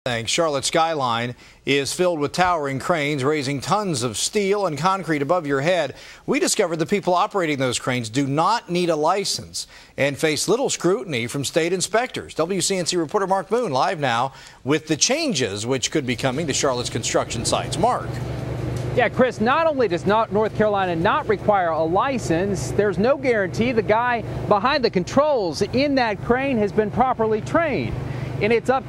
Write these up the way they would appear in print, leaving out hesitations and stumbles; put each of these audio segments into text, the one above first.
Thanks. Charlotte skyline is filled with towering cranes raising tons of steel and concrete above your head. We discovered the people operating those cranes do not need a license and face little scrutiny from state inspectors. WCNC reporter Mark Boone live now with the changes which could be coming to Charlotte's construction sites. Mark. Yeah, Chris, not only does North Carolina not require a license, there's no guarantee the guy behind the controls in that crane has been properly trained. And it's up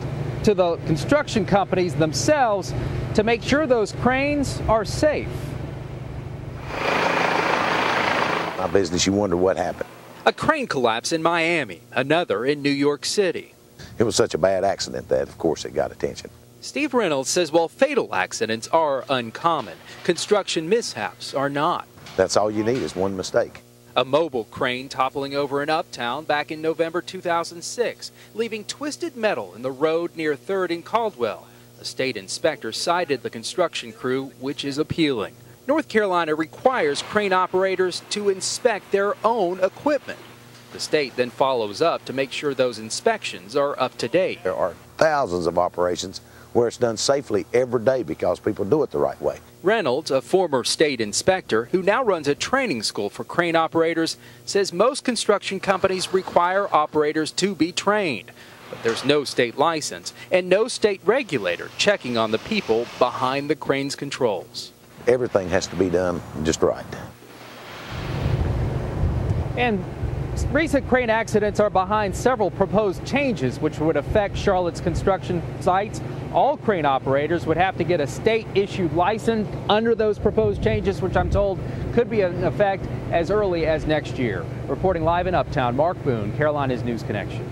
to the construction companies themselves to make sure those cranes are safe. My business, you wonder what happened. A crane collapse in Miami, another in New York City. It was such a bad accident that, of course, it got attention. Steve Reynolds says while fatal accidents are uncommon, construction mishaps are not. That's all you need is one mistake. A mobile crane toppling over in Uptown back in November 2006, leaving twisted metal in the road near 3rd and Caldwell. A state inspector cited the construction crew, which is appealing. North Carolina requires crane operators to inspect their own equipment. The state then follows up to make sure those inspections are up to date. There are thousands of operations where it's done safely every day because people do it the right way. Reynolds, a former state inspector who now runs a training school for crane operators, says most construction companies require operators to be trained. But there's no state license and no state regulator checking on the people behind the crane's controls. Everything has to be done just right. And recent crane accidents are behind several proposed changes which would affect Charlotte's construction sites. All crane operators would have to get a state-issued license under those proposed changes, which I'm told could be in effect as early as next year. Reporting live in Uptown, Mark Boone, Carolina's News Connection.